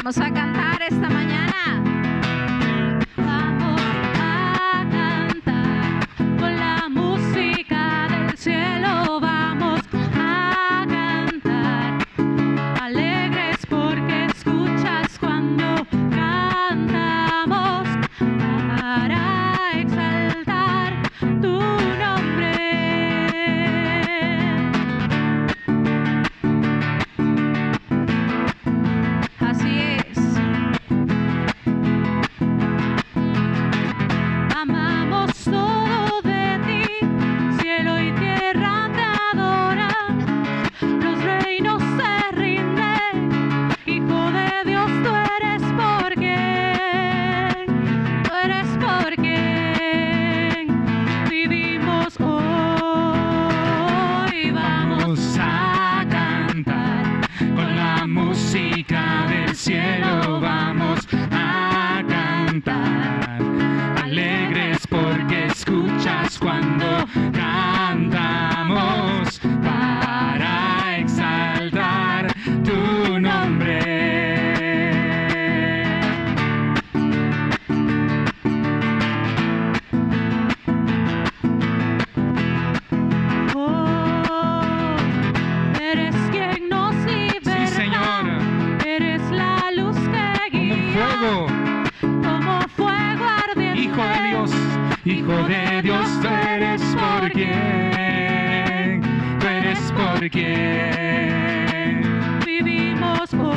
Vamos a cantar esta mañana. Vamos a cantar con la música del cielo. Vamos a cantar alegres porque escuchas cuando cantamos para exaltar tu nombre. Así es. Amamos todo de ti, cielo y tierra te adoran, los reinos se rinden, Hijo de Dios, tú eres por quien vivimos hoy. Vamos a cantar con la música del cielo, vamos a cantar alegres porque escuchas cuando cantamos para exaltar tu nombre. Oh, eres quien nos liberta. Sí, Señor. Eres la luz que guía. Como fuego ardiente. Hijo de Dios, Hijo de Dios, tú eres por quien Vivimos hoy.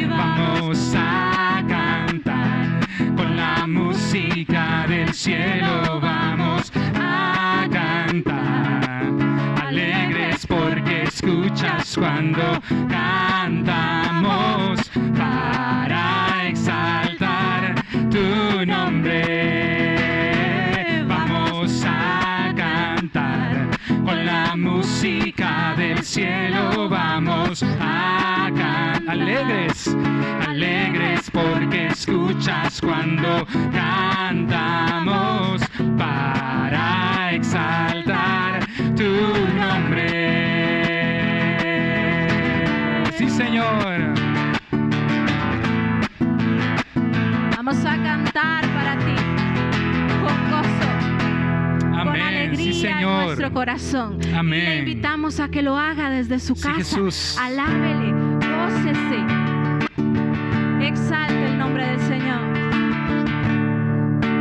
vamos a cantar con la música del cielo, vamos a cantar alegres porque escuchas cuando cantamos para exaltar tu nombre. Vamos a cantar con la música del cielo, vamos a cantar alegres porque escuchas cuando cantamos para exaltar tu nombre. Sí, Señor. Vamos a cantar para ti con gozo, con Amén. alegría Sí, en Señor. nuestro corazón. Amén. Y le invitamos a que lo haga desde su Sí, casa. Jesús. Alábele, gócese, exalte el nombre del Señor.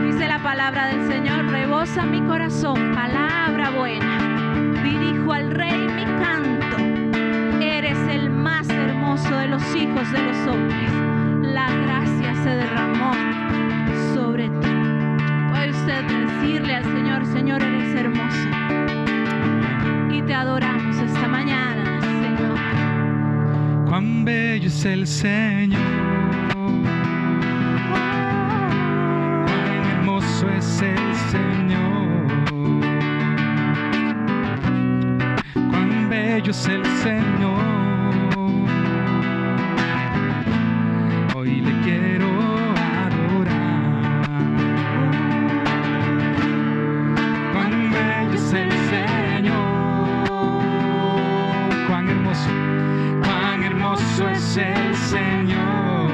Dice la palabra del Señor: rebosa mi corazón, palabra buena. Dirijo al Rey mi canto. Eres el más hermoso de los hijos de los hombres. La gracia se derramó sobre ti. Puede usted decirle al Señor: Señor, eres hermoso. Y te adoramos esta mañana, Señor. Cuán bello es el Señor, cuán hermoso es el Señor, cuán bello es el Señor. Hoy le quiero adorar. Cuán bello es el Señor, cuán hermoso es el Señor.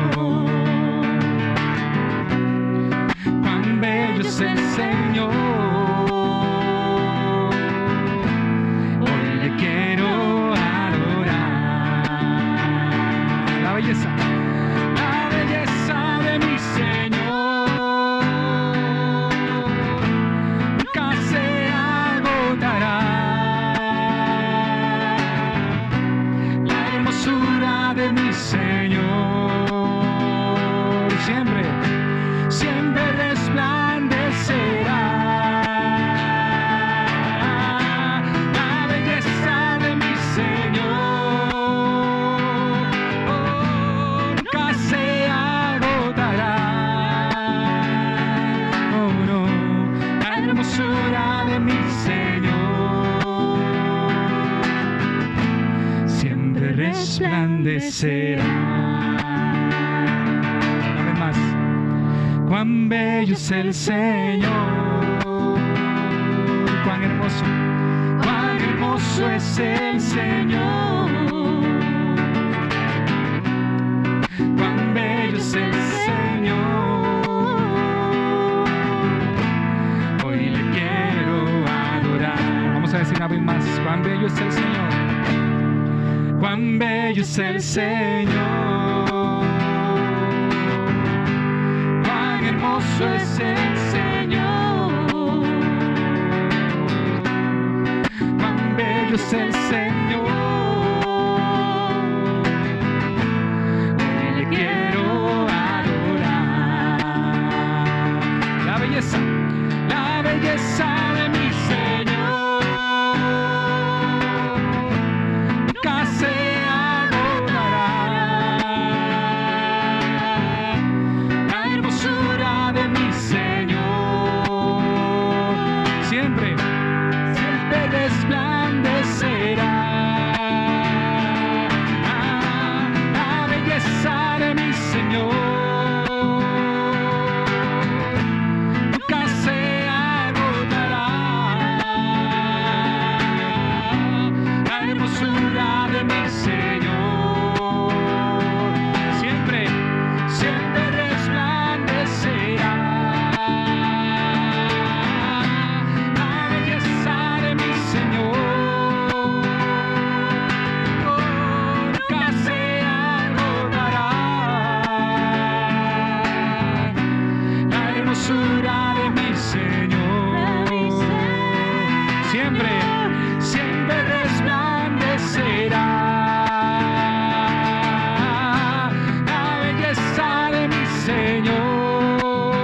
Cuán bello es el Señor. Hoy le quiero adorar. La belleza de mi Señor nunca se agotará. La hermosura de mi Señor siempre resplandecerá. La belleza de mi Señor nunca se agotará. Oh no, la hermosura de mi Señor siempre resplandecerá. Una vez más. Cuán bello es el Señor, cuán hermoso es el Señor. es el Señor. Hoy le quiero adorar. Vamos a decir una vez más, cuán bello es el Señor. Cuán bello es el Señor. Cuán hermoso es el Señor. Cuán bello es el Señor. Hoy le quiero adorar. La belleza de mi Señor nunca se agotará. La hermosura de mi Señor siempre resplandecerá. La belleza de mi Señor nunca se agotará. La hermosura de mi Señor siempre resplandecerá. La belleza de mi Señor nunca se agotará. La hermosura de mi Señor siempre resplandecerá. La belleza de mi Señor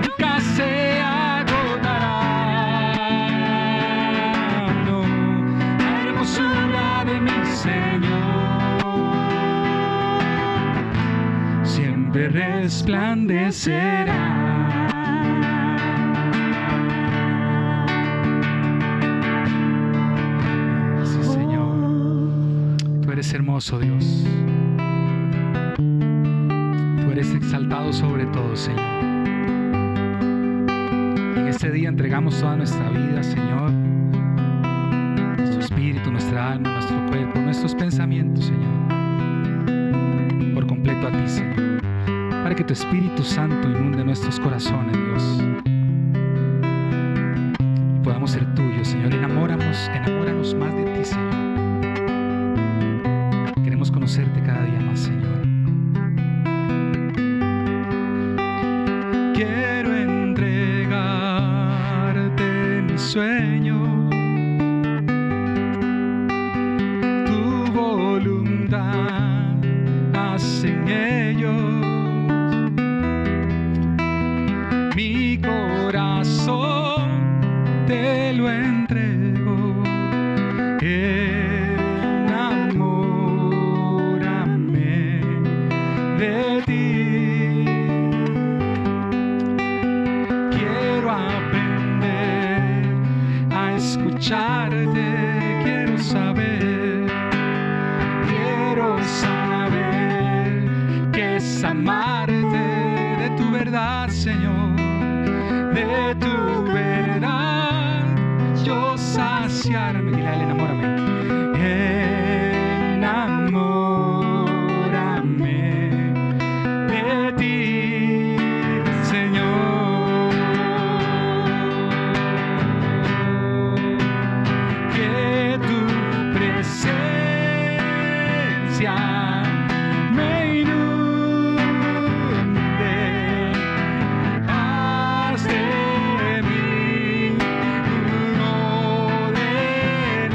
nunca se agotará. No, la hermosura de mi Señor siempre resplandecerá. Sí, Señor, tú eres hermoso, Dios. Tú eres exaltado sobre todo, Señor. En este día entregamos toda nuestra vida, Señor, nuestro espíritu, nuestra alma, nuestro cuerpo, nuestros pensamientos, Señor, por completo a ti, Señor, para que tu Espíritu Santo inunde nuestros corazones, Dios, y podamos ser tuyos, Señor. Enamóranos más de ti, Señor. Queremos conocerte cada día más, Señor. Quiero entregarte mis sueños, tu voluntad hacen ellos. Mi corazón te lo entrego. Enamórame de ti. Quiero aprender a escucharte. Quiero saber qué es amarte, de tu verdad, Señor, de tu verdad yo saciarme. Dile a él, enamórame. Enamórame de ti, Señor. Que tu presencia me inunde. Haz de mí uno de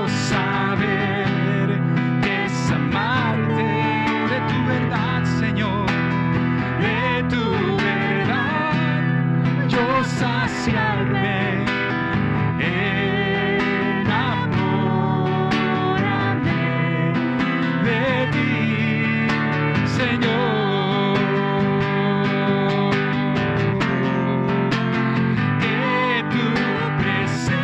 saber que es amarte, de tu verdad, Señor, de tu verdad, yo saciarme. Enamórame de ti, Señor, que tu presencia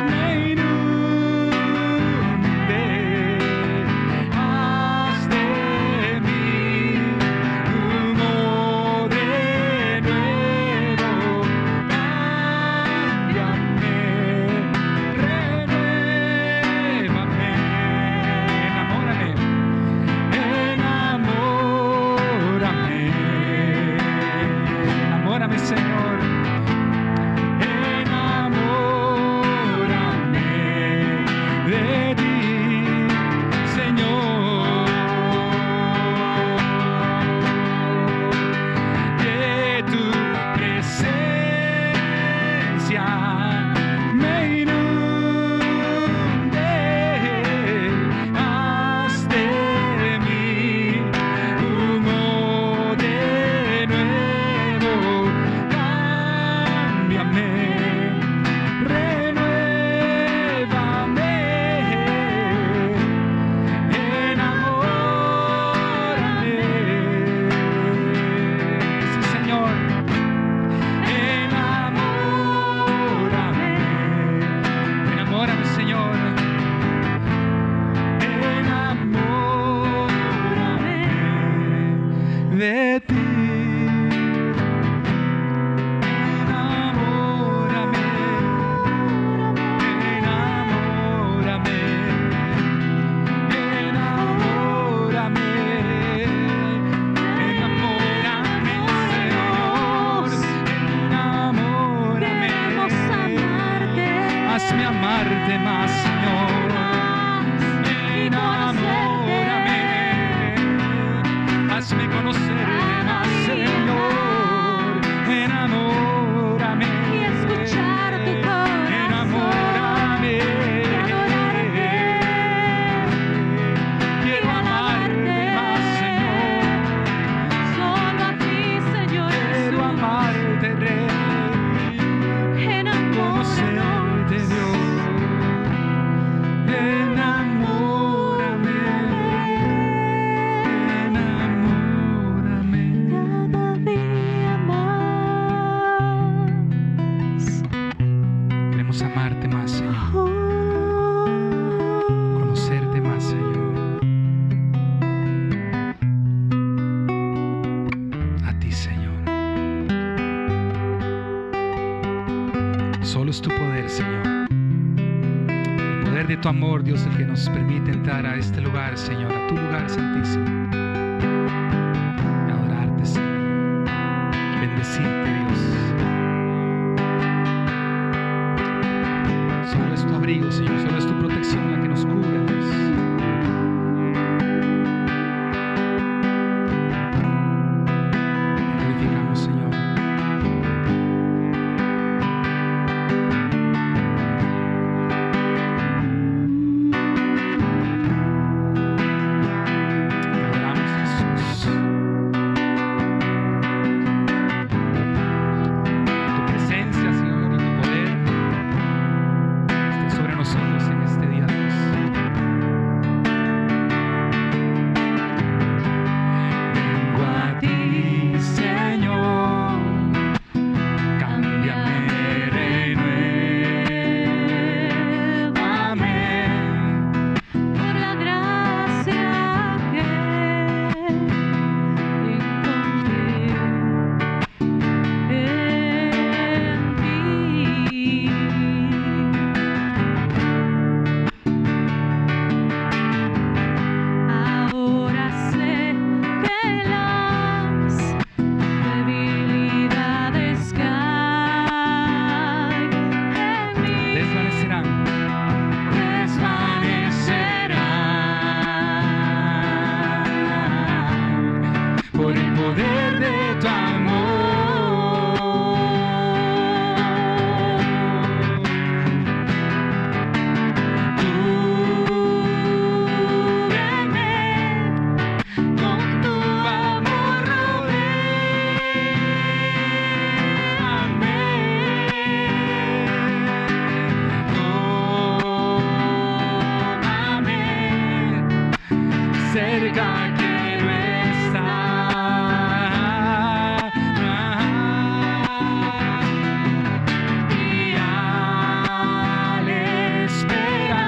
me inunde, haz de mí uno de nuevo, cámbiame, renuévame, enamórame, Señor, enamórame de ti, Señor, que tu presencia me inunde, haz de mí uno de nuevo, cámbiame, renuévame, enamórame, sí, Señor, enamórame, Señor, enamórame de ti. Enamórame, enamórame, enamórame, enamórame, Señor, enamórame. Queremos amarte. Hazme amarte más, Señor. Enamórame, hazme conocerte más, Señor. Enamórame Y escuchar tu corazón. Enamórame. Y adorarte. Quiero Y amarte alabarte. más, Señor. Solo a ti, Señor Quiero Jesús. amarte, Rey. Conocerte, Dios. Enamórame, enamórame. Cada día más. Queremos amarte más, Señor. Conocerte más, Señor. A ti, Señor. Solo es tu poder, Señor. El poder de tu amor, Dios, el que nos permite entrar a este lugar, Señor, a tu lugar santísimo. Y adorarte, Señor. Bendecirte, Dios. Solo es tu abrigo, Señor. Solo es tu protección la que nos cubre, Dios. Te glorificamos, Señor. Te adoramos, Jesús. Tu presencia, Señor, y tu poder esté sobre nosotros, Señor. cerca quiero estar. Y al esperar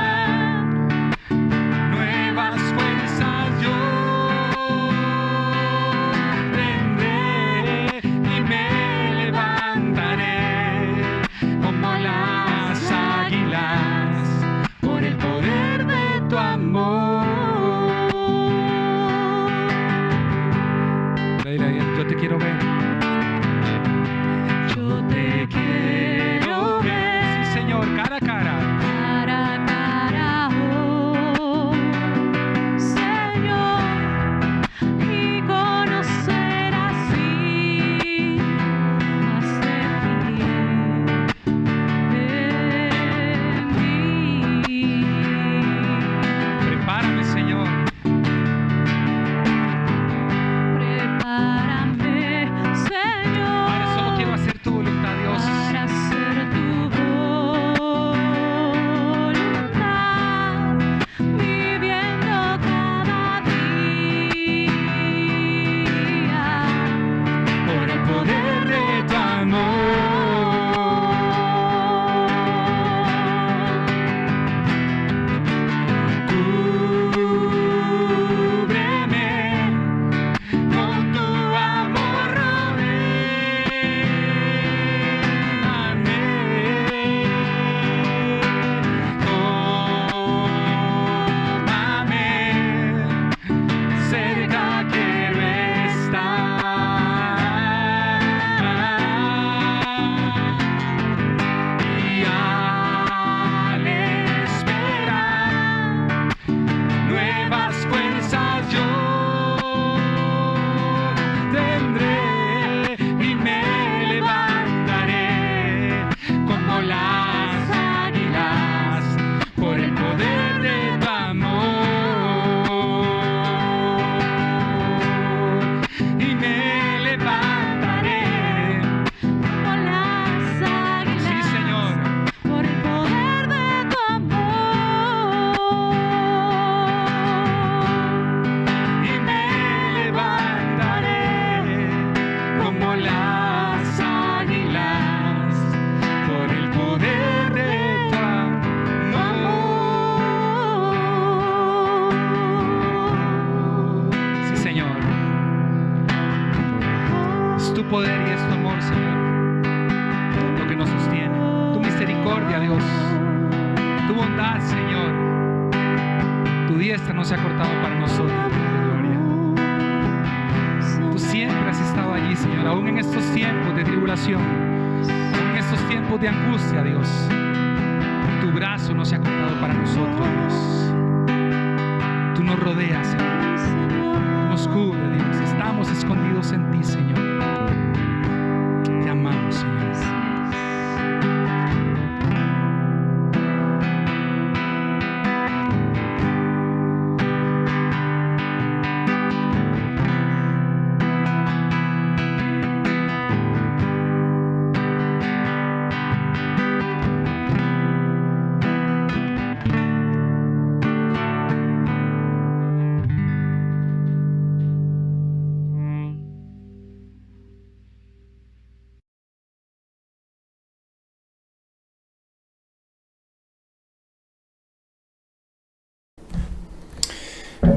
nuevas fuerzas yo tendré y me levantaré como las águilas por el poder de tu amor. Yo te quiero ver. Yo te quiero ver. Sí, Señor, cara a cara. Cara a cara, oh Señor, y conocer así más de ti. Prepárame, Señor. Prepárame, Señor, Ahora solo quiero hacer tu voluntad, Dios. para hacer tu voluntad, viviendo cada día Por el poder de tu Cúbreme con tu amor, rodéame. Tómame, cerca quiero estar. Y al esperar nuevas fuerzas yo tendré y me levantaré como las águilas por el poder de tu amor. Y me levantaré. como las águilas. Sí, Señor. Por el poder de tu amor. Y me levantaré como las águilas por el poder de tu amor. Sí, Señor. Es tu poder y es tu amor, Señor, lo que nos sostiene. Tu misericordia, Dios. Tu bondad, Señor. Tu diestra no se ha cortado para nosotros, Dios de gloria. Tú siempre has estado allí, Señor, aún en estos tiempos de tribulación, aún en estos tiempos de angustia, Dios. Tu brazo no se ha cortado para nosotros, Dios. Tú nos rodeas, Señor. Nos cubre, Dios. Estamos escondidos en ti, Señor. Te amamos, Señor.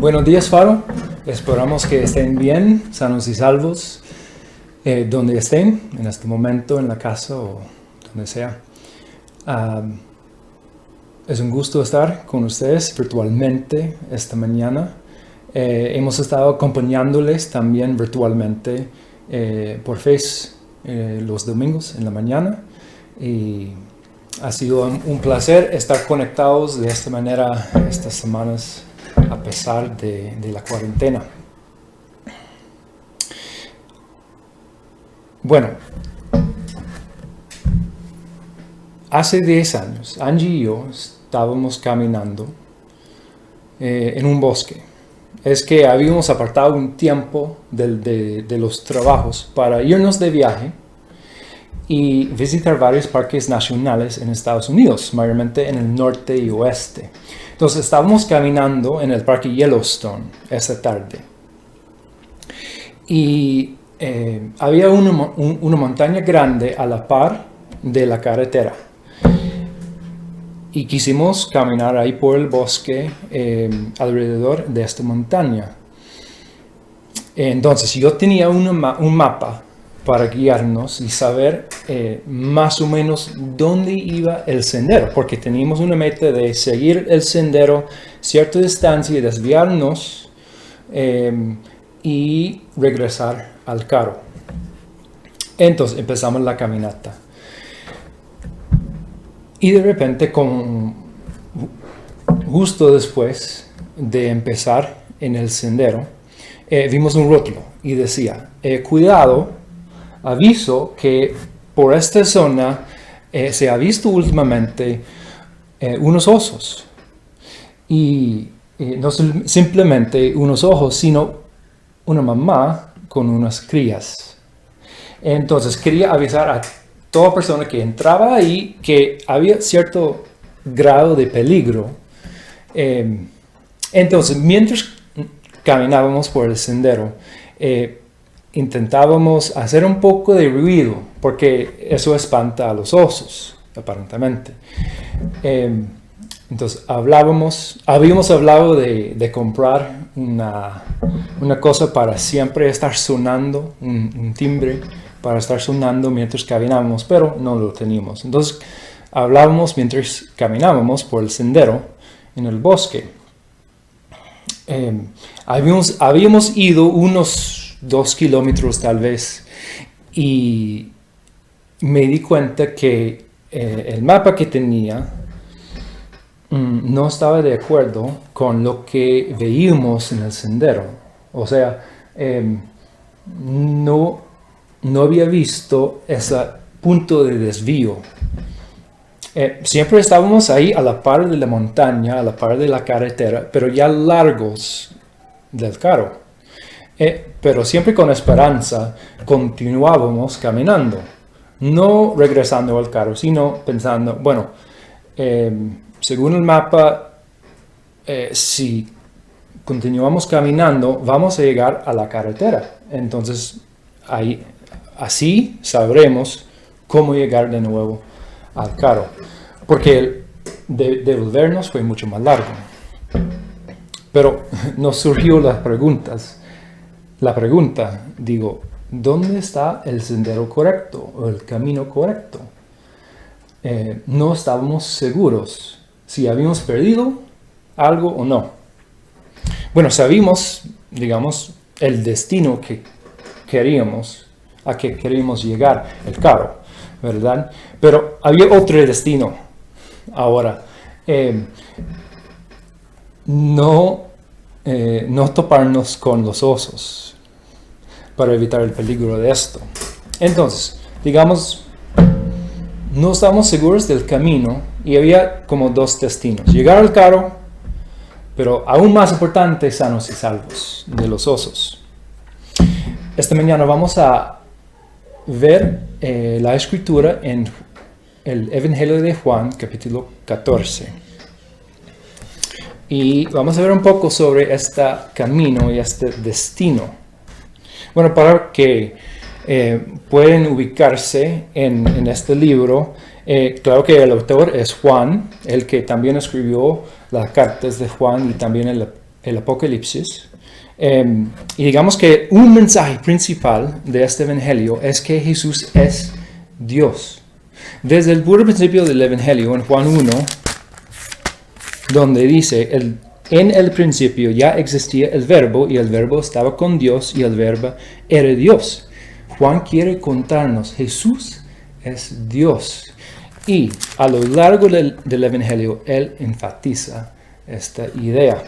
Buenos días, Faro. Esperamos que estén bien, sanos y salvos, donde estén, en este momento, en la casa o donde sea. Es un gusto estar con ustedes virtualmente esta mañana. Hemos estado acompañándoles también virtualmente por Face los domingos en la mañana. Y ha sido un placer estar conectados de esta manera estas semanas a pesar de la cuarentena. Bueno, hace 10 años, Angie y yo estábamos caminando en un bosque. Es que habíamos apartado un tiempo de los trabajos para irnos de viaje y visitar varios parques nacionales en Estados Unidos, mayormente en el norte y oeste. Entonces estábamos caminando en el parque Yellowstone esa tarde y había una montaña grande a la par de la carretera y quisimos caminar ahí por el bosque alrededor de esta montaña. Entonces yo tenía un mapa para guiarnos y saber más o menos dónde iba el sendero, porque teníamos una meta de seguir el sendero cierta distancia y desviarnos y regresar al carro. Entonces empezamos la caminata y de repente, justo después de empezar en el sendero, vimos un rótulo y decía, cuidado, aviso que por esta zona se ha visto últimamente unos osos. Y no simplemente unos ojos, sino una mamá con unas crías. Entonces quería avisar a toda persona que entraba ahí que había cierto grado de peligro. Entonces, mientras caminábamos por el sendero, intentábamos hacer un poco de ruido, porque eso espanta a los osos, aparentemente. Entonces habíamos hablado de comprar una cosa para siempre estar sonando, un timbre para estar sonando mientras caminábamos, pero no lo teníamos. Entonces hablábamos mientras caminábamos por el sendero en el bosque. Habíamos ido unos 2 kilómetros tal vez y me di cuenta que el mapa que tenía no estaba de acuerdo con lo que veíamos en el sendero. O sea, no había visto ese punto de desvío. Siempre estábamos ahí a la par de la montaña, a la par de la carretera, pero ya largos del carro. Pero siempre con esperanza continuábamos caminando, no regresando al carro, sino pensando, bueno, según el mapa, si continuamos caminando, vamos a llegar a la carretera. Entonces, así sabremos cómo llegar de nuevo al carro, porque devolvernos fue mucho más largo. Pero nos surgió la pregunta, ¿dónde está el sendero correcto o el camino correcto? No estábamos seguros si habíamos perdido algo o no. Bueno, sabíamos, el destino que queríamos, a que queríamos llegar, el carro, ¿verdad? Pero había otro destino ahora. No toparnos con los osos para evitar el peligro de esto. Entonces, no estábamos seguros del camino y había como 2 destinos: llegar al carro, pero aún más importante, sanos y salvos de los osos. Esta mañana vamos a ver la escritura en el Evangelio de Juan, capítulo 14. Y vamos a ver un poco sobre este camino y este destino. Bueno, para que pueden ubicarse en este libro, claro que el autor es Juan, el que también escribió las cartas de Juan y también el Apocalipsis. Y digamos que un mensaje principal de este evangelio es que Jesús es Dios. Desde el puro principio del evangelio, en Juan 1, donde dice, en el principio ya existía el verbo y el verbo estaba con Dios y el verbo era Dios. Juan quiere contarnos, Jesús es Dios. Y a lo largo del evangelio, él enfatiza esta idea.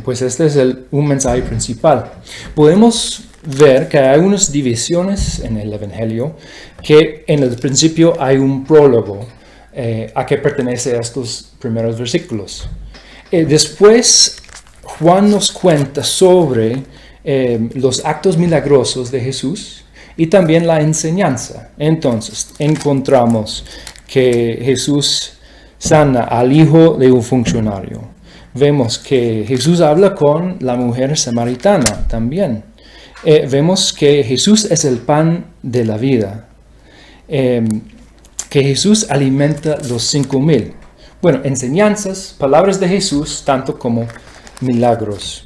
Pues este es un mensaje principal. Podemos ver que hay unas divisiones en el evangelio, que en el principio hay un prólogo a que pertenece a estos primeros versículos. Después Juan nos cuenta sobre los actos milagrosos de Jesús y también la enseñanza. Entonces, encontramos que Jesús sana al hijo de un funcionario. Vemos que Jesús habla con la mujer samaritana también. Vemos que Jesús es el pan de la vida. Que Jesús alimenta los 5,000. Bueno, enseñanzas, palabras de Jesús, tanto como milagros.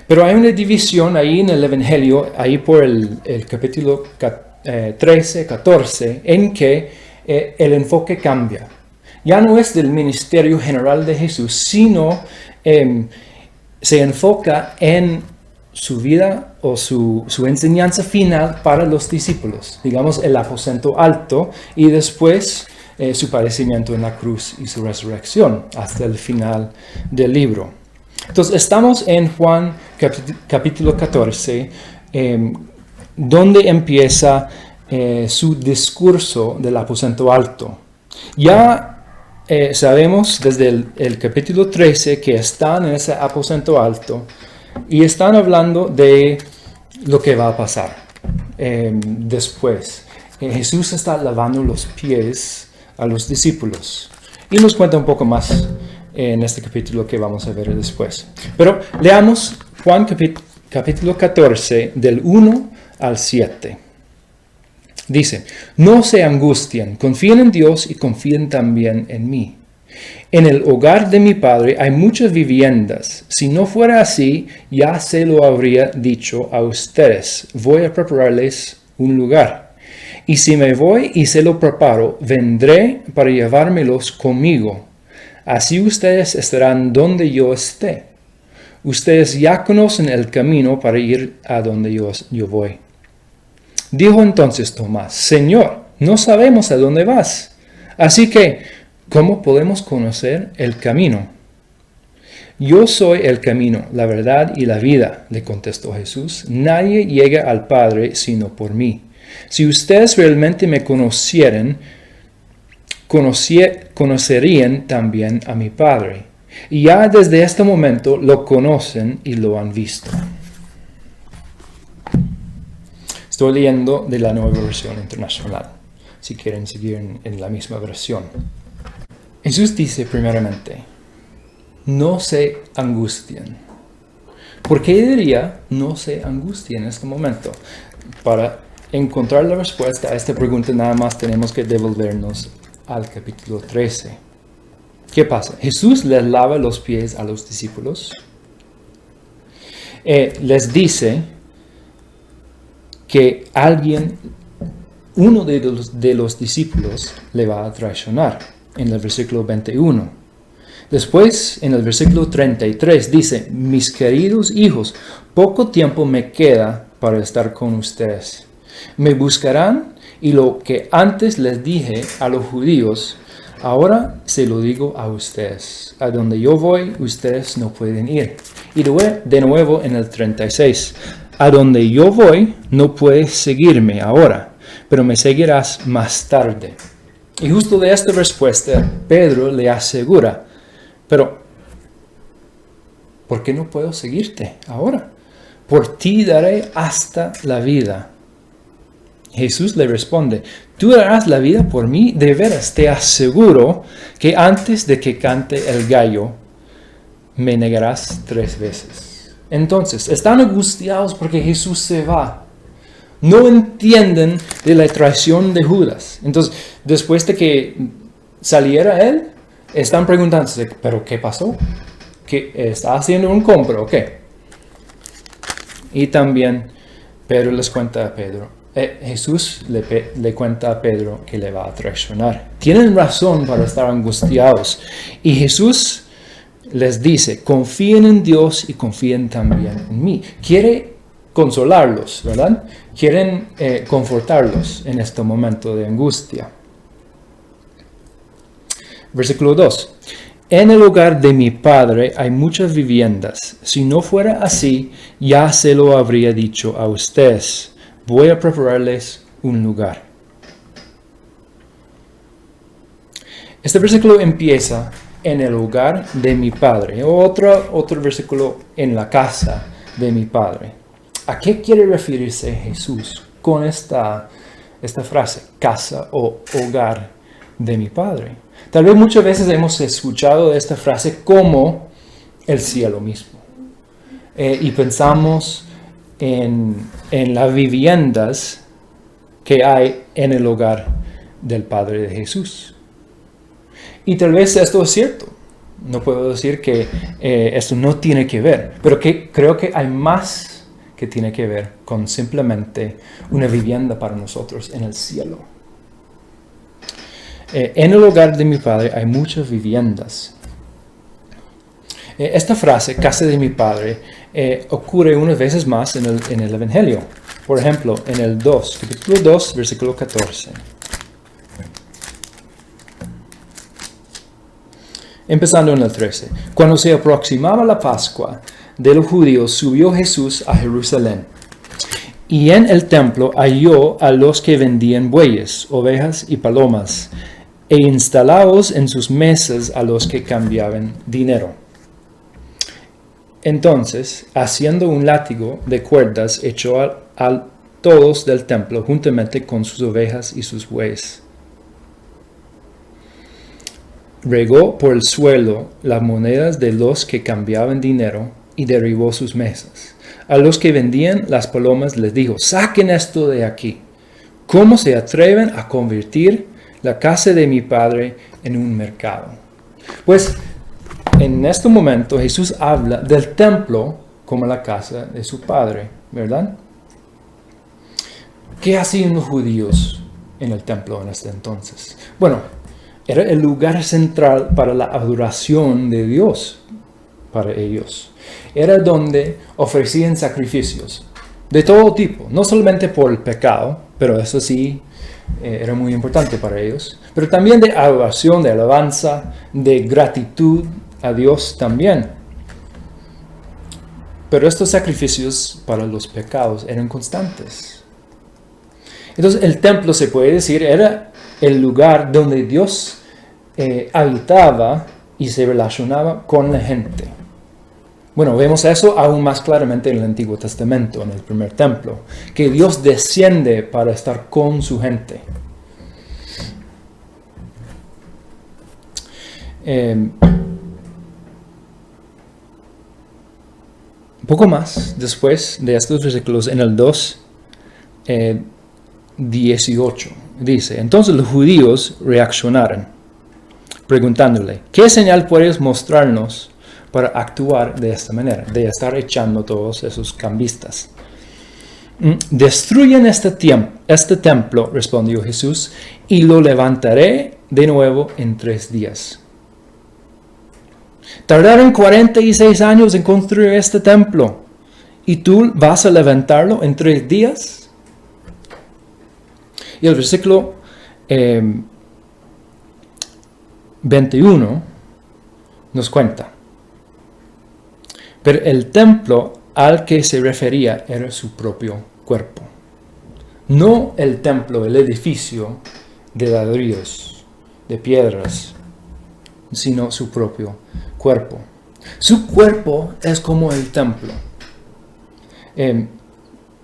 Pero hay una división ahí en el Evangelio, ahí por el capítulo 13, 14, en que el enfoque cambia. Ya no es del ministerio general de Jesús, sino se enfoca en su vida o su enseñanza final para los discípulos. Digamos, el aposento alto y después su padecimiento en la cruz y su resurrección hasta el final del libro. Entonces, estamos en Juan capítulo 14, donde empieza su discurso del aposento alto. Ya sabemos desde el capítulo 13 que están en ese aposento alto y están hablando de lo que va a pasar después. Jesús está lavando los pies a los discípulos y nos cuenta un poco más en este capítulo que vamos a ver después. Pero leamos Juan capítulo 14 del 1 al 7. Dice, no se angustien, confíen en Dios y confíen también en mí. En el hogar de mi Padre hay muchas viviendas. Si no fuera así, ya se lo habría dicho a ustedes. Voy a prepararles un lugar. Y si me voy y se lo preparo, vendré para llevármelos conmigo. Así ustedes estarán donde yo esté. Ustedes ya conocen el camino para ir a donde yo voy. Dijo entonces Tomás, Señor, no sabemos a dónde vas. Así que, ¿cómo podemos conocer el camino? Yo soy el camino, la verdad y la vida, le contestó Jesús. Nadie llega al Padre sino por mí. Si ustedes realmente me conocieran, conocerían también a mi Padre. Y ya desde este momento lo conocen y lo han visto. Estoy leyendo de la Nueva Versión Internacional, si quieren seguir en la misma versión. Jesús dice primeramente, no se angustien. ¿Por qué diría no se angustien en este momento? Para encontrar la respuesta a esta pregunta nada más tenemos que devolvernos al capítulo 13. ¿Qué pasa? Jesús les lava los pies a los discípulos. Les dice que uno de los discípulos le va a traicionar en el versículo 21. Después, en el versículo 33, dice, mis queridos hijos, poco tiempo me queda para estar con ustedes. Me buscarán y lo que antes les dije a los judíos, ahora se lo digo a ustedes. A donde yo voy, ustedes no pueden ir. Y de nuevo en el 36. A donde yo voy, no puedes seguirme ahora, pero me seguirás más tarde. Y justo de esta respuesta, Pedro le asegura, pero ¿por qué no puedo seguirte ahora? Por ti daré hasta la vida. Jesús le responde, ¿tú darás la vida por mí? De veras, te aseguro que antes de que cante el gallo, me negarás 3 veces. Entonces, están angustiados porque Jesús se va. No entienden de la traición de Judas. Entonces, después de que saliera él, están preguntándose, ¿pero qué pasó? ¿Qué está haciendo un compra o qué? Y también Pedro les cuenta a Pedro. Jesús le cuenta a Pedro que le va a traicionar. Tienen razón para estar angustiados. Y Jesús les dice, confíen en Dios y confíen también en mí. Quiere consolarlos, ¿verdad? Quieren confortarlos en este momento de angustia. Versículo 2. En el hogar de mi Padre hay muchas viviendas. Si no fuera así, ya se lo habría dicho a ustedes. Voy a prepararles un lugar. Este versículo empieza en el hogar de mi Padre. Otro versículo en la casa de mi Padre. ¿A qué quiere referirse Jesús con esta frase, casa o hogar de mi Padre? Tal vez muchas veces hemos escuchado esta frase como el cielo mismo. Y pensamos en las viviendas que hay en el hogar del Padre de Jesús. Y tal vez esto es cierto. No puedo decir que esto no tiene que ver, pero creo que hay más que tiene que ver con simplemente una vivienda para nosotros en el cielo. En el hogar de mi Padre hay muchas viviendas. Esta frase, casa de mi Padre, ocurre unas veces más en el Evangelio. Por ejemplo, en el capítulo 2, versículo 14. Empezando en el 13. Cuando se aproximaba la Pascua de los judíos, subió Jesús a Jerusalén. Y en el templo halló a los que vendían bueyes, ovejas y palomas, e instalados en sus mesas a los que cambiaban dinero. Entonces, haciendo un látigo de cuerdas, echó a todos del templo juntamente con sus ovejas y sus bueyes. Regó por el suelo las monedas de los que cambiaban dinero y derribó sus mesas. A los que vendían las palomas les dijo: saquen esto de aquí. ¿Cómo se atreven a convertir la casa de mi Padre en un mercado? Pues en este momento Jesús habla del templo como la casa de su Padre, ¿verdad? ¿Qué hacían los judíos en el templo en este entonces? Bueno, era el lugar central para la adoración de Dios para ellos. Era donde ofrecían sacrificios de todo tipo, no solamente por el pecado, pero eso sí era muy importante para ellos, pero también de adoración, de alabanza, de gratitud a Dios también. Pero estos sacrificios para los pecados eran constantes. Entonces el templo, se puede decir, era el lugar donde Dios habitaba y se relacionaba con la gente. Bueno, vemos eso aún más claramente en el Antiguo Testamento, en el primer templo, que Dios desciende para estar con su gente. Un poco más después de estos versículos, en el 2:18, dice: entonces los judíos reaccionaron, preguntándole: ¿qué señal puedes mostrarnos para actuar de esta manera, de estar echando todos esos cambistas? Destruyan este templo, respondió Jesús, y lo levantaré de nuevo en 3 días. Tardaron 46 años en construir este templo, ¿y tú vas a levantarlo en 3 días? Y el versículo 21 nos cuenta: pero el templo al que se refería era su propio cuerpo. No el templo, el edificio de ladrillos, de piedras, sino su propio cuerpo. Su cuerpo es como el templo.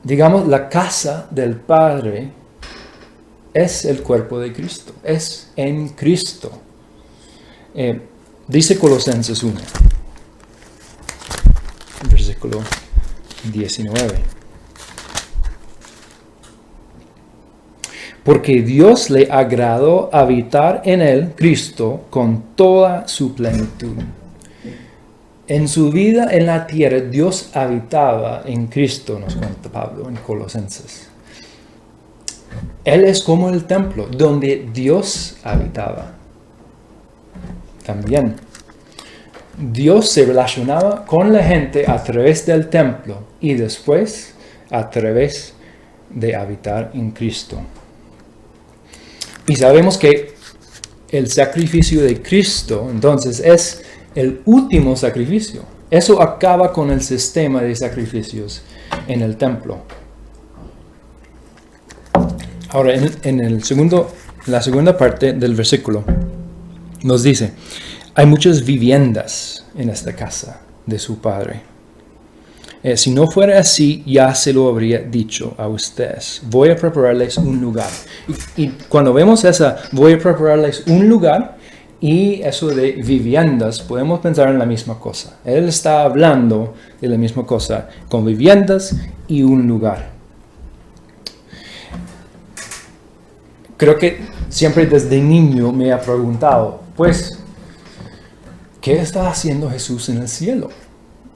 Digamos, la casa del Padre es el cuerpo de Cristo, es en Cristo. Dice Colosenses 1. Versículo 19. Porque Dios le agradó habitar en él, Cristo, con toda su plenitud. En su vida en la tierra, Dios habitaba en Cristo, nos cuenta Pablo en Colosenses. Él es como el templo, donde Dios habitaba. También Dios se relacionaba con la gente a través del templo y después a través de habitar en Cristo. Y sabemos que el sacrificio de Cristo entonces es el último sacrificio. Eso acaba con el sistema de sacrificios en el templo. Ahora, en la segunda parte del versículo nos dice: hay muchas viviendas en esta casa de su Padre. Si no fuera así, ya se lo habría dicho a ustedes. Voy a prepararles un lugar. Y cuando vemos voy a prepararles un lugar y eso de viviendas, podemos pensar en la misma cosa. Él está hablando de la misma cosa, con viviendas y un lugar. Creo que siempre desde niño me ha preguntado, pues, ¿qué está haciendo Jesús en el cielo?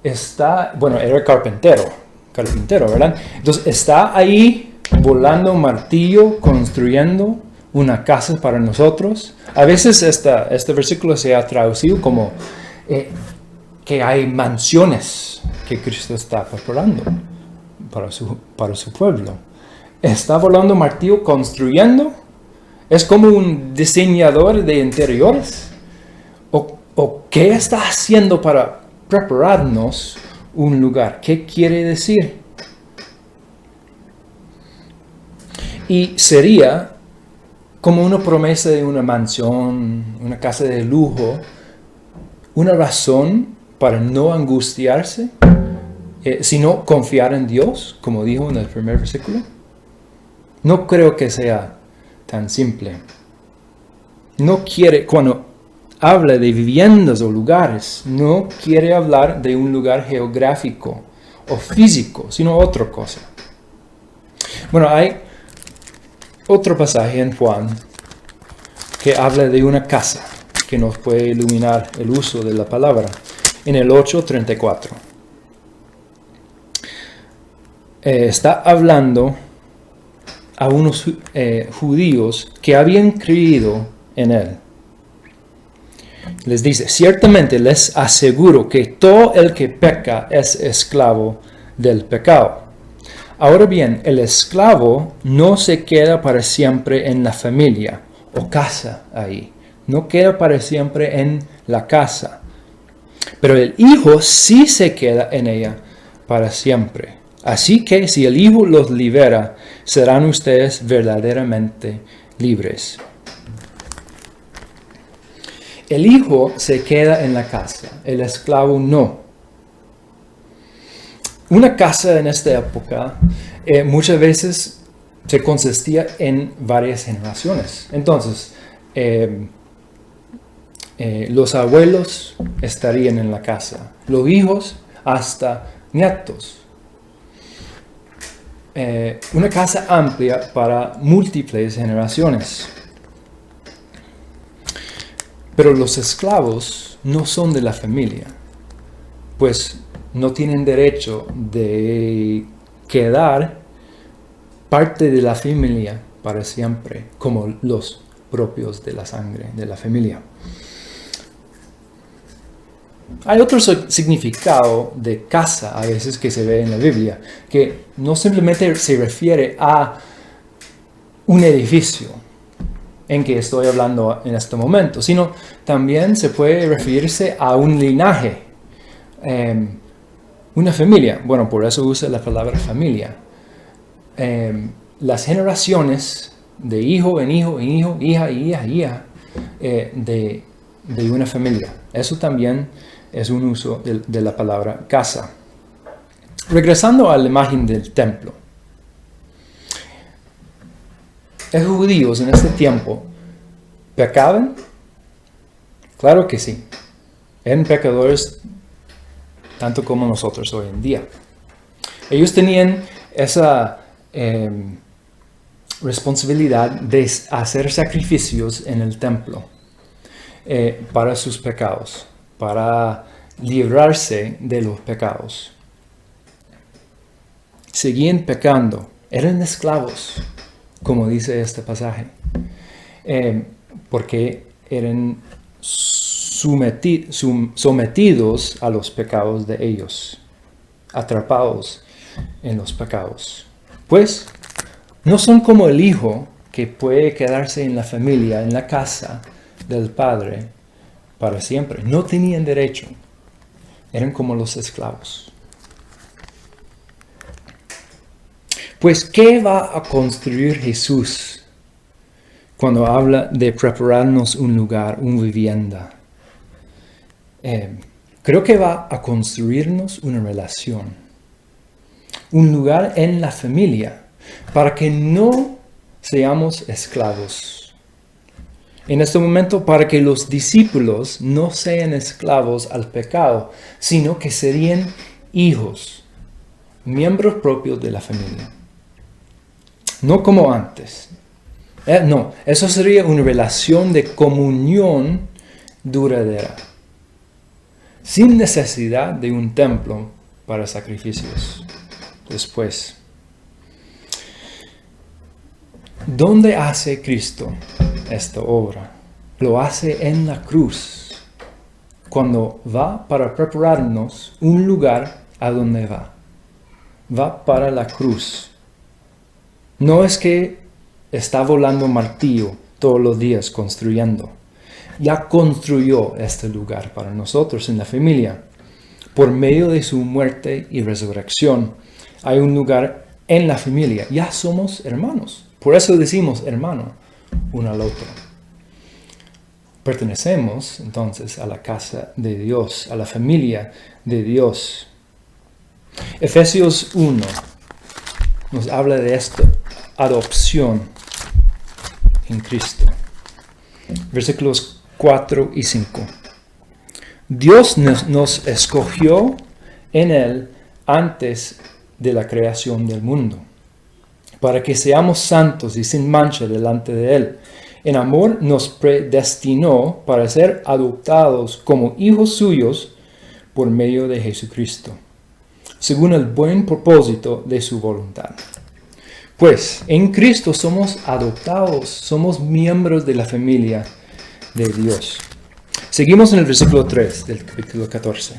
Era carpintero, ¿verdad? Entonces está ahí volando un martillo, construyendo una casa para nosotros. A veces este versículo se ha traducido como que hay mansiones que Cristo está preparando para su pueblo. Está volando un martillo, construyendo. Es como un diseñador de interiores. ¿O qué está haciendo para prepararnos un lugar? ¿Qué quiere decir? Y sería como una promesa de una mansión, una casa de lujo, una razón para no angustiarse, sino confiar en Dios, como dijo en el primer versículo. No creo que sea tan simple. Cuando habla de viviendas o lugares, no quiere hablar de un lugar geográfico o físico, sino otra cosa. Bueno, hay otro pasaje en Juan que habla de una casa que nos puede iluminar el uso de la palabra. En el 8:34. Está hablando a unos judíos que habían creído en él. Les dice, ciertamente les aseguro que todo el que peca es esclavo del pecado. Ahora bien, el esclavo no se queda para siempre en la familia o casa ahí. No queda para siempre en la casa. Pero el hijo sí se queda en ella para siempre. Así que si el hijo los libera, serán ustedes verdaderamente libres. El hijo se queda en la casa, el esclavo no. Una casa en esta época muchas veces se consistía en varias generaciones. Entonces, los abuelos estarían en la casa, los hijos hasta nietos. Una casa amplia para múltiples generaciones. Pero los esclavos no son de la familia, pues no tienen derecho de quedar parte de la familia para siempre, como los propios de la sangre de la familia. Hay otro significado de casa a veces que se ve en la Biblia, que no simplemente se refiere a un edificio en que estoy hablando en este momento, sino también se puede referirse a un linaje, una familia. Bueno, por eso usa la palabra familia. Las generaciones de hijo en hijo, en hijo, hija y hija, de una familia. Eso también es un uso de la palabra casa. Regresando a la imagen del templo. ¿Los judíos en este tiempo pecaban? Claro que sí. Eran pecadores tanto como nosotros hoy en día. Ellos tenían esa responsabilidad de hacer sacrificios en el templo para sus pecados, para librarse de los pecados. Seguían pecando, eran esclavos, como dice este pasaje, porque eran sometidos a los pecados de ellos, atrapados en los pecados. Pues no son como el hijo que puede quedarse en la familia, en la casa del padre para siempre. No tenían derecho, eran como los esclavos. Pues, ¿qué va a construir Jesús cuando habla de prepararnos un lugar, una vivienda? Creo que va a construirnos una relación. un lugar en la familia, para que no seamos esclavos. En este momento, para que los discípulos no sean esclavos al pecado, sino que serían hijos, miembros propios de la familia. No como antes. No, eso sería una relación de comunión duradera, sin necesidad de un templo para sacrificios. Después, ¿dónde hace Cristo esta obra? Lo hace en la cruz, cuando va para prepararnos un lugar a donde va. Va para la cruz. No es que está volando martillo todos los días construyendo. Ya construyó este lugar para nosotros en la familia. Por medio de su muerte y resurrección, hay un lugar en la familia. Ya somos hermanos. Por eso decimos hermano uno al otro. Pertenecemos entonces a la casa de Dios, a la familia de Dios. Efesios 1 nos habla de esto, adopción en Cristo. Versículos 4 y 5. Dios nos escogió en Él antes de la creación del mundo, para que seamos santos y sin mancha delante de Él. En amor nos predestinó para ser adoptados como hijos suyos por medio de Jesucristo, según el buen propósito de su voluntad. Pues en Cristo somos adoptados, somos miembros de la familia de Dios. Seguimos en el versículo 3 del capítulo 14.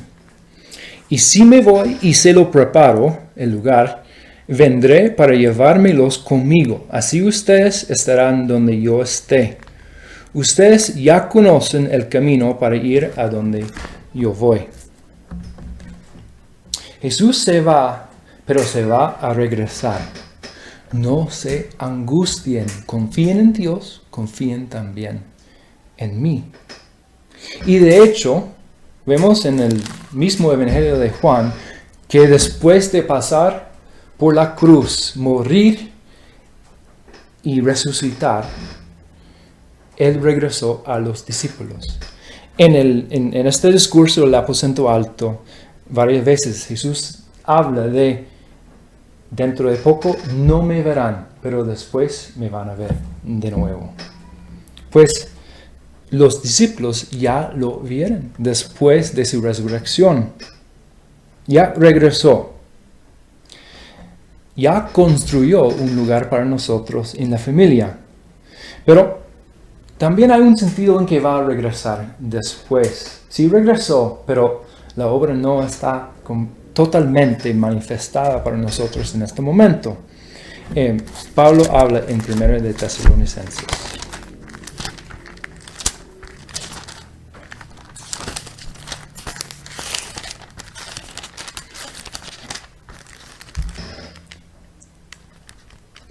Y si me voy y se lo preparo, el lugar, vendré para llevármelos conmigo. Así ustedes estarán donde yo esté. Ustedes ya conocen el camino para ir a donde yo voy. Jesús se va, pero se va a regresar. No se angustien, confíen en Dios, confíen también en mí. Y de hecho, vemos en el mismo Evangelio de Juan que después de pasar por la cruz, morir y resucitar, Él regresó a los discípulos. En este discurso del aposento alto, varias veces Jesús habla de, dentro de poco no me verán, pero después me van a ver de nuevo. Pues los discípulos ya lo vieron después de su resurrección. Ya regresó. Ya construyó un lugar para nosotros en la familia. Pero también hay un sentido en que va a regresar después. Sí regresó, pero la obra no está totalmente manifestada para nosotros en este momento. Pablo habla en 1 de Tesalonicenses.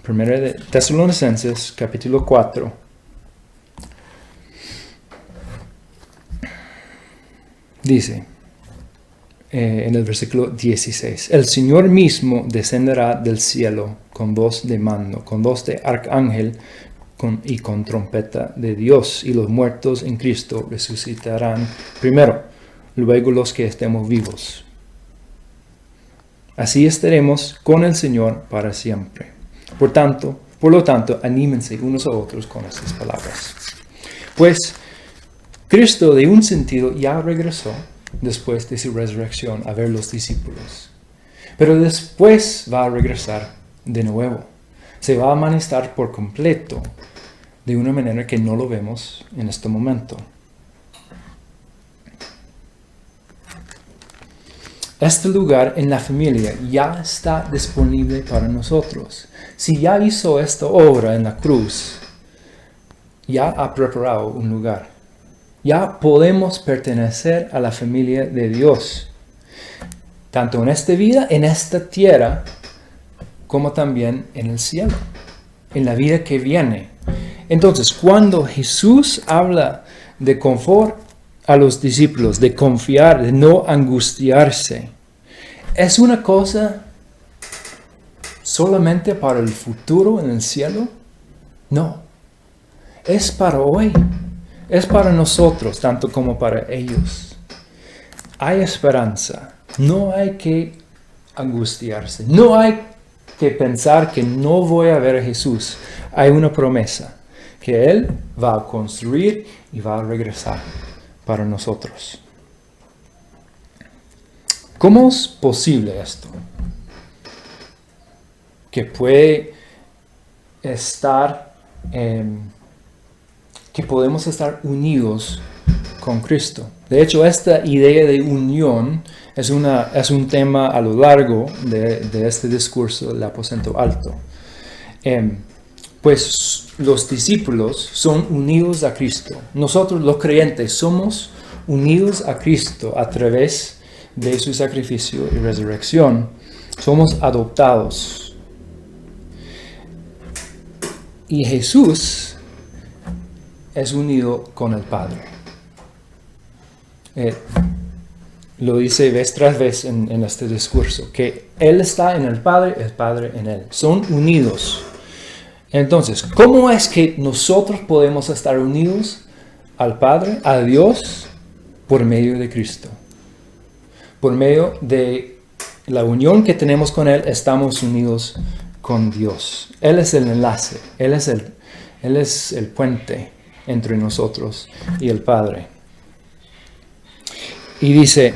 Primera de Tesalonicenses, capítulo 4. Dice, en el versículo 16, el Señor mismo descenderá del cielo con voz de mando, con voz de arcángel y con trompeta de Dios, y los muertos en Cristo resucitarán primero, luego los que estemos vivos. Así estaremos con el Señor para siempre. Por lo tanto, anímense unos a otros con estas palabras. Pues Cristo, de un sentido, ya regresó después de su resurrección a ver los discípulos. Pero después va a regresar de nuevo. Se va a manifestar por completo, de una manera que no lo vemos en este momento. Este lugar en la familia ya está disponible para nosotros. Si ya hizo esta obra en la cruz, ya ha preparado un lugar. Ya podemos pertenecer a la familia de Dios, tanto en esta vida, en esta tierra, como también en el cielo, en la vida que viene. Entonces, cuando Jesús habla de confort a los discípulos, de confiar, de no angustiarse, es una cosa solamente para el futuro en el cielo. No, es para hoy. Es para nosotros, tanto como para ellos. Hay esperanza. No hay que angustiarse. No hay que pensar que no voy a ver a Jesús. Hay una promesa, que Él va a construir y va a regresar para nosotros. ¿Cómo es posible esto? Que puede estar, que podemos estar unidos con Cristo. De hecho, esta idea de unión es un tema a lo largo de este discurso del aposento alto. Pues los discípulos son unidos a Cristo. Nosotros los creyentes somos unidos a Cristo a través de su sacrificio y resurrección. Somos adoptados. Y Jesús es unido con el Padre. Lo dice vez tras vez en este discurso, que Él está en el Padre en Él. Son unidos. Entonces, ¿cómo es que nosotros podemos estar unidos al Padre, a Dios, por medio de Cristo? Por medio de la unión que tenemos con Él, estamos unidos con Dios. Él es el enlace, Él es el puente entre nosotros y el Padre. Y dice,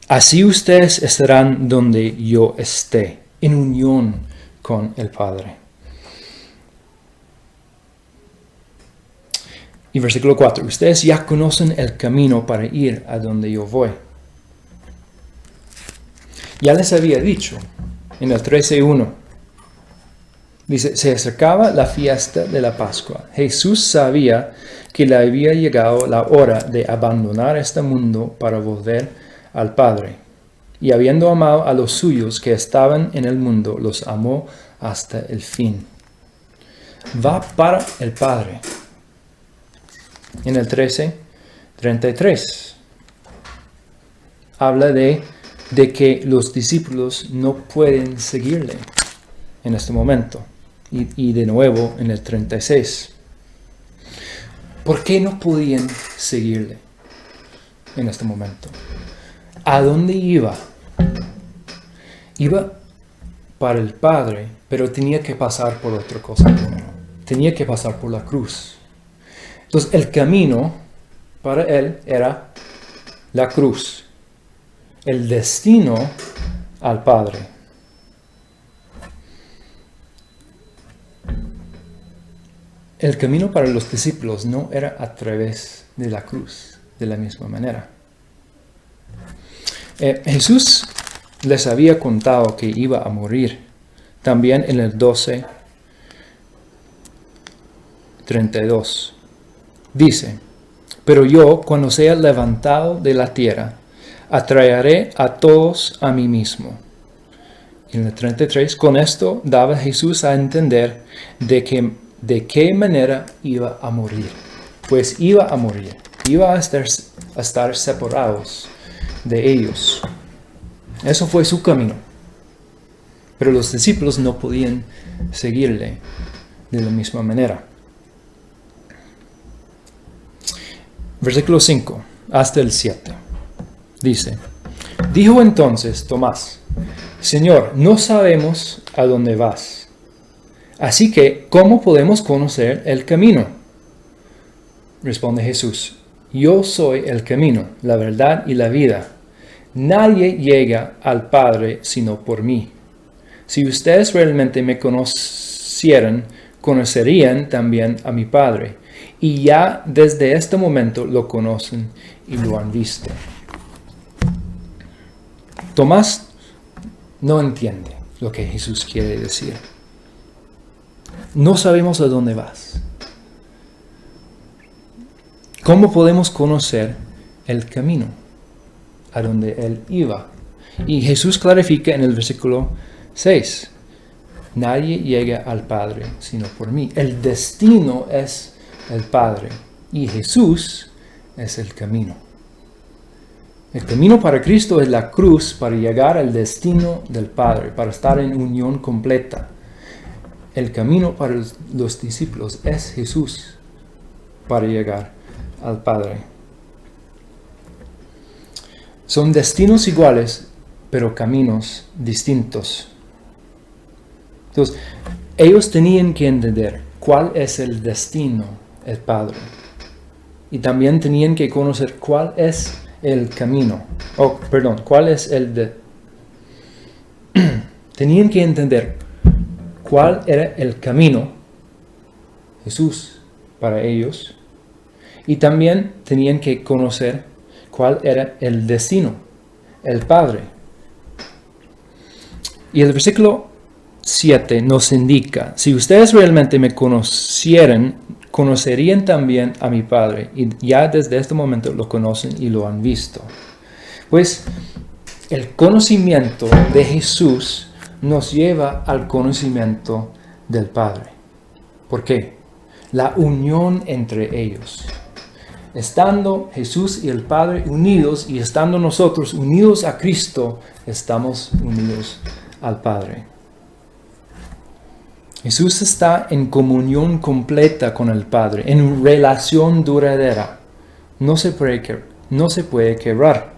así ustedes estarán donde yo esté, en unión con el Padre. Y versículo 4, ustedes ya conocen el camino para ir a donde yo voy. Ya les había dicho en el 13:1. Dice, se acercaba la fiesta de la Pascua. Jesús sabía que le había llegado la hora de abandonar este mundo para volver al Padre. Y habiendo amado a los suyos que estaban en el mundo, los amó hasta el fin. Va para el Padre. En el 13:33 habla de que los discípulos no pueden seguirle en este momento. Y de nuevo en el 36. ¿Por qué no podían seguirle en este momento? ¿A dónde iba? Iba para el Padre, pero tenía que pasar por otra cosa primero. Tenía que pasar por la cruz. Entonces el camino para Él era la cruz. El destino al Padre. El camino para los discípulos no era a través de la cruz, de la misma manera. Jesús les había contado que iba a morir. También en el 12:32. Dice, pero yo, cuando sea levantado de la tierra, atraeré a todos a mí mismo. En el 33, con esto daba Jesús a entender de qué manera iba a morir. Pues iba a morir, iba a estar separados de ellos. Eso fue su camino. Pero los discípulos no podían seguirle de la misma manera. Versículo 5 hasta el 7. Dice, dijo entonces Tomás, Señor, no sabemos a dónde vas. Así que, ¿cómo podemos conocer el camino? Responde Jesús, yo soy el camino, la verdad y la vida. Nadie llega al Padre sino por mí. Si ustedes realmente me conocieran, conocerían también a mi Padre. Y ya desde este momento lo conocen y lo han visto. Tomás no entiende lo que Jesús quiere decir. No sabemos a dónde vas. ¿Cómo podemos conocer el camino a donde Él iba? Y Jesús clarifica en el versículo 6. Nadie llega al Padre sino por mí. El destino es el Padre y Jesús es el camino. El camino para Cristo es la cruz para llegar al destino del Padre, para estar en unión completa. El camino para los discípulos es Jesús para llegar al Padre. Son destinos iguales, pero caminos distintos. Entonces, ellos tenían que entender cuál es el destino del Padre. Y también tenían que conocer cuál es el camino. Cuál es tenían que entender cuál era el camino, Jesús, para ellos. Y también tenían que conocer cuál era el destino, el Padre. Y el versículo 7 nos indica, si ustedes realmente me conocieran, conocerían también a mi Padre. Y ya desde este momento lo conocen y lo han visto. Pues el conocimiento de Jesús nos lleva al conocimiento del Padre. ¿Por qué? La unión entre ellos. Estando Jesús y el Padre unidos y estando nosotros unidos a Cristo, estamos unidos al Padre. Jesús está en comunión completa con el Padre, en relación duradera. No se puede quebrar.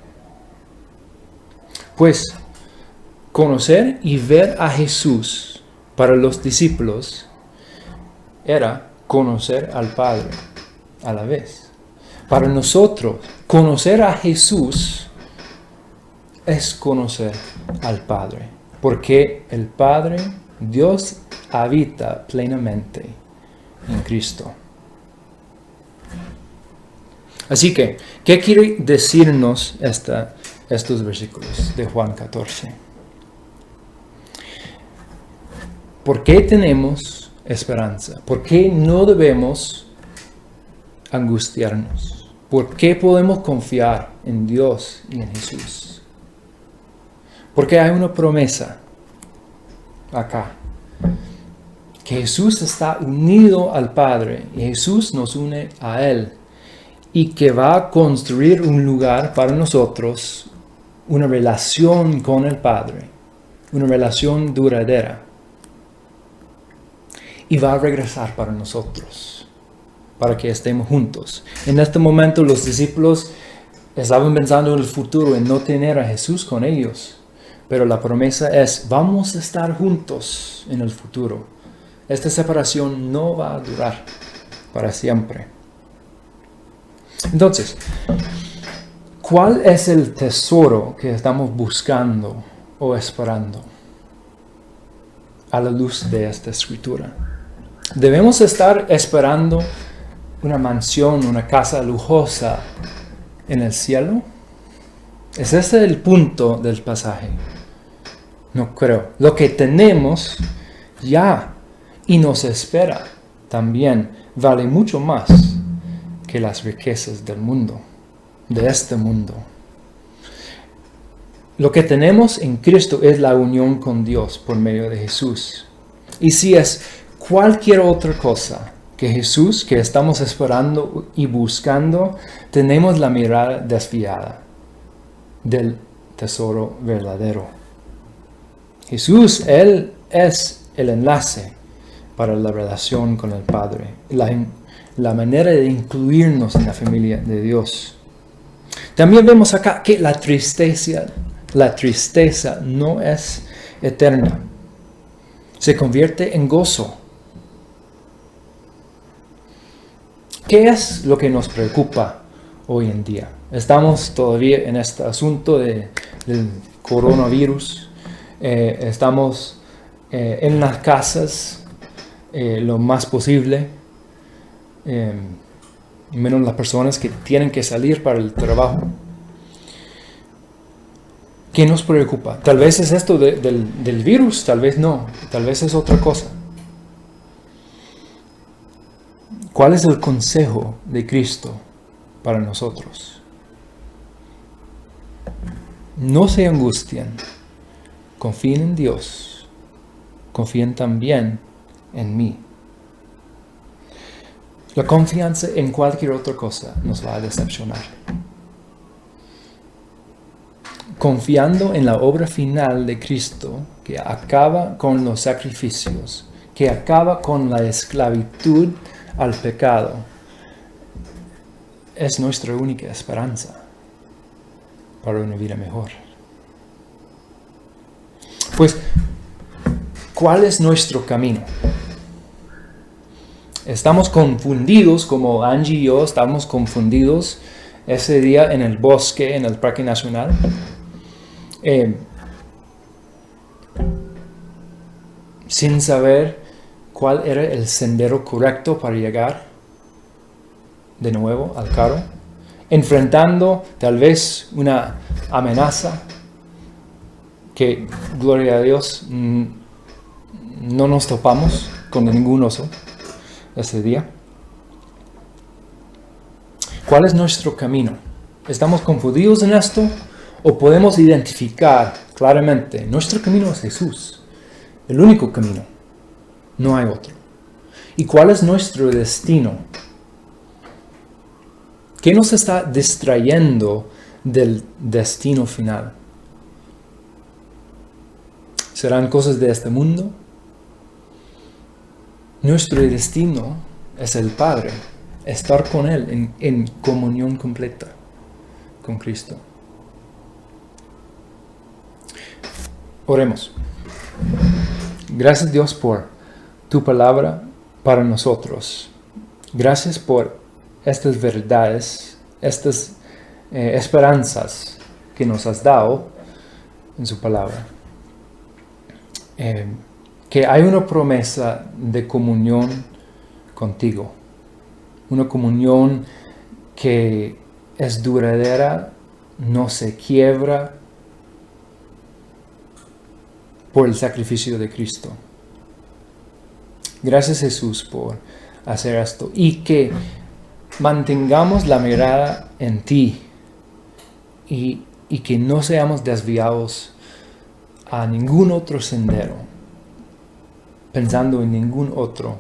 Pues conocer y ver a Jesús para los discípulos era conocer al Padre a la vez. Para nosotros, conocer a Jesús es conocer al Padre, porque el Padre, Dios, habita plenamente en Cristo. Así que, ¿qué quiere decirnos estos versículos de Juan 14? ¿Por qué tenemos esperanza? ¿Por qué no debemos angustiarnos? ¿Por qué podemos confiar en Dios y en Jesús? Porque hay una promesa acá. Que Jesús está unido al Padre y Jesús nos une a Él. Y que va a construir un lugar para nosotros, una relación con el Padre. Una relación duradera. Y va a regresar para nosotros. Para que estemos juntos. En este momento los discípulos estaban pensando en el futuro, en no tener a Jesús con ellos. Pero la promesa es, vamos a estar juntos en el futuro. Esta separación no va a durar para siempre. Entonces, ¿cuál es el tesoro que estamos buscando o esperando a la luz de esta escritura? ¿Debemos estar esperando una mansión, una casa lujosa en el cielo? ¿Es ese el punto del pasaje? No creo. Lo que tenemos ya y nos espera también vale mucho más que las riquezas del mundo, de este mundo. Lo que tenemos en Cristo es la unión con Dios por medio de Jesús. Y si es cualquier otra cosa que Jesús que estamos esperando y buscando, tenemos la mirada desviada del tesoro verdadero. Jesús, Él es el enlace para la relación con el Padre, la manera de incluirnos en la familia de Dios. También vemos acá que la tristeza no es eterna, se convierte en gozo. ¿Qué es lo que nos preocupa hoy en día? Estamos todavía en este asunto del coronavirus. Estamos en las casas lo más posible, menos las personas que tienen que salir para el trabajo. ¿Qué nos preocupa? Tal vez es esto del virus, tal vez no, tal vez es otra cosa. ¿Cuál es el consejo de Cristo para nosotros? No se angustien, confíen en Dios, confíen también en mí. La confianza en cualquier otra cosa nos va a decepcionar. confiando en la obra final de Cristo, que acaba con los sacrificios, que acaba con la esclavitud al pecado, es nuestra única esperanza para una vida mejor. Pues, ¿cuál es nuestro camino? Estamos confundidos, como Angie y yo estamos confundidos ese día en el bosque, en el Parque Nacional. Sin saber cuál era el sendero correcto para llegar de nuevo al carro, enfrentando tal vez una amenaza que, gloria a Dios, no nos topamos con ningún oso ese día. ¿Cuál es nuestro camino? ¿Estamos confundidos en esto o podemos identificar claramente? Nuestro camino es Jesús, el único camino, no hay otro. ¿Y cuál es nuestro destino? ¿Qué nos está distrayendo del destino final? ¿Serán cosas de este mundo? Nuestro destino es el Padre, estar con Él en comunión completa con Cristo. Oremos. Gracias, Dios, por tu palabra para nosotros. Gracias por estas verdades, estas esperanzas que nos has dado en su palabra. Que hay una promesa de comunión contigo. Una comunión que es duradera, no se quiebra por el sacrificio de Cristo. Gracias, Jesús, por hacer esto. Y que mantengamos la mirada en ti y que no seamos desviados a ningún otro sendero, pensando en ningún otro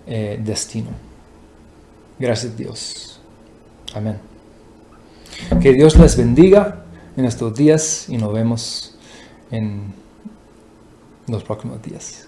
destino. Gracias, Dios. Amén. Que Dios les bendiga en estos días y nos vemos en los próximos días.